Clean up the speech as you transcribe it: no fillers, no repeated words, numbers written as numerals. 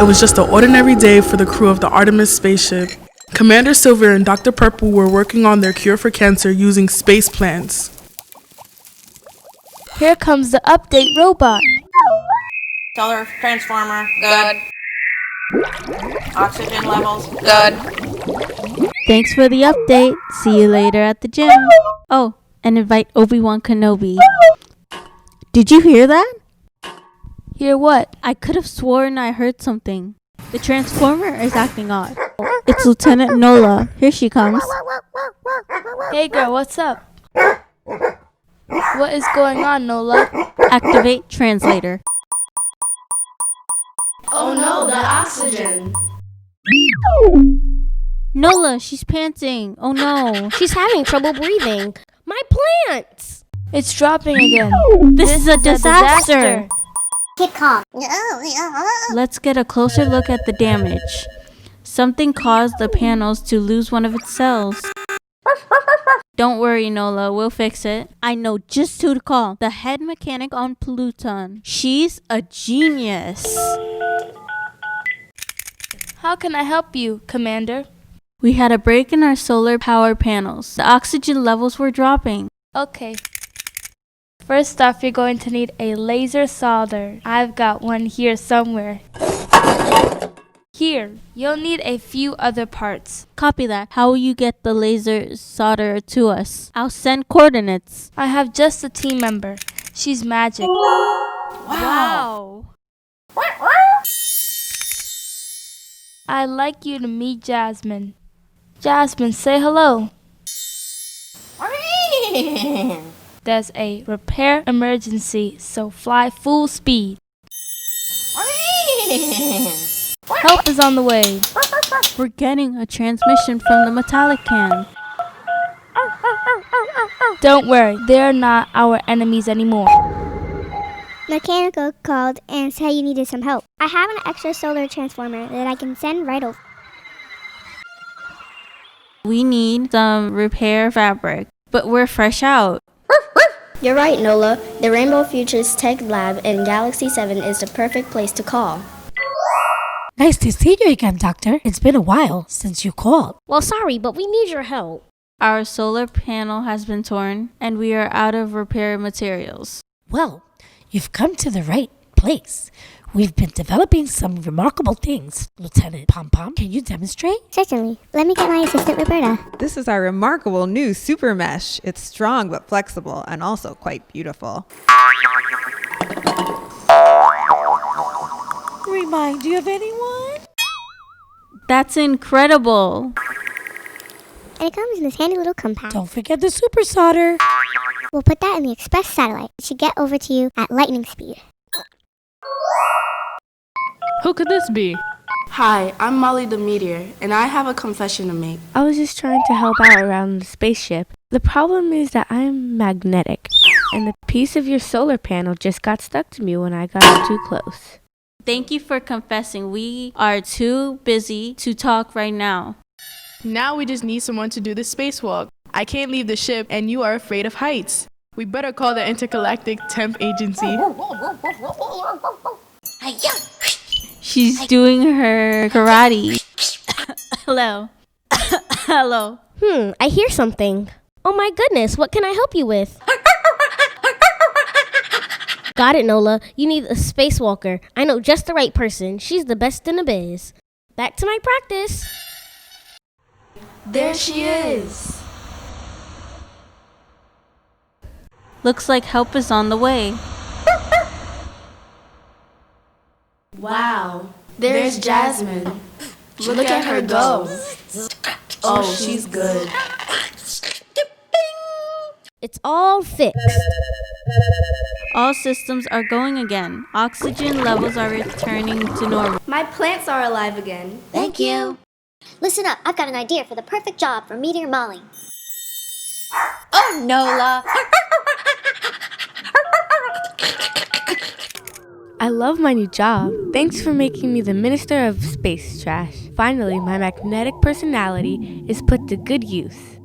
was just an ordinary day for the crew of the Artemis spaceship. Commander Silver and Dr. Purple were working on their cure for cancer using space plants. Here comes the update robot. Solar transformer, good. Oxygen levels, good. Thanks for the update. See you later at the gym. Oh, and invite Obi-Wan Kenobi. Did you hear that? Hear what? I could have sworn I heard something. The transformer is acting odd. It's Lieutenant Nola. Here she comes. Hey girl, what's up? What is going on, Nola? Activate translator. Oh no, the oxygen. Nola, she's panting. Oh no. She's having trouble breathing. My plants! It's dropping again. This is a disaster. Keep calm. Let's get a closer look at the damage. Something caused the panels to lose one of its cells. Don't worry, Nola, we'll fix it. I know just who to call. The head mechanic on Pluton. She's a genius. How can I help you, Commander? We had a break in our solar power panels. The oxygen levels were dropping. Okay. First off, you're going to need a laser solder. I've got one here somewhere. Here, you'll need a few other parts. Copy that. How will you get the laser solder to us? I'll send coordinates. I have just a team member. She's magic. Wow. I'd like you to meet Jasmine. Jasmine, say hello. There's a repair emergency, so fly full speed. Help is on the way. We're getting a transmission from the metallic can. Don't worry, they're not our enemies anymore. Mechanical called and said you needed some help. I have an extra solar transformer that I can send right over. We need some repair fabric, but we're fresh out. You're right, Nola. The Rainbow Futures Tech Lab in Galaxy 7 is the perfect place to call. Nice to see you again, Doctor. It's been a while since you called. Well, sorry, but we need your help. Our solar panel has been torn, and we are out of repair materials. Well, you've come to the right place. We've been developing some remarkable things. Lieutenant Pom-Pom, can you demonstrate? Certainly. Let me get my assistant, Roberta. This is our remarkable new super mesh. It's strong but flexible and also quite beautiful. Remind you of anyone? That's incredible. And it comes in this handy little compact. Don't forget the super solder. We'll put that in the express satellite. It should get over to you at lightning speed. Who could this be? Hi, I'm Molly the Meteor, and I have a confession to make. I was just trying to help out around the spaceship. The problem is that I'm magnetic, and the piece of your solar panel just got stuck to me when I got too close. Thank you for confessing. We are too busy to talk right now. Now we just need someone to do the spacewalk. I can't leave the ship, and you are afraid of heights. We better call the Intergalactic Temp Agency. She's doing her karate. Hello. Hello. I hear something. Oh my goodness, what can I help you with? Got it, Nola. You need a spacewalker. I know just the right person. She's the best in the biz. Back to my practice. There she is. Looks like help is on the way. Wow, there's Jasmine. Look at her go. Oh, she's good. It's all fixed. All systems are going again. Oxygen levels are returning to normal. My plants are alive again. Thank you. Listen up, I've got an idea for the perfect job for Meteor Molly. Oh, Nola. I love my new job. Thanks for making me the Minister of Space Trash. Finally, my magnetic personality is put to good use.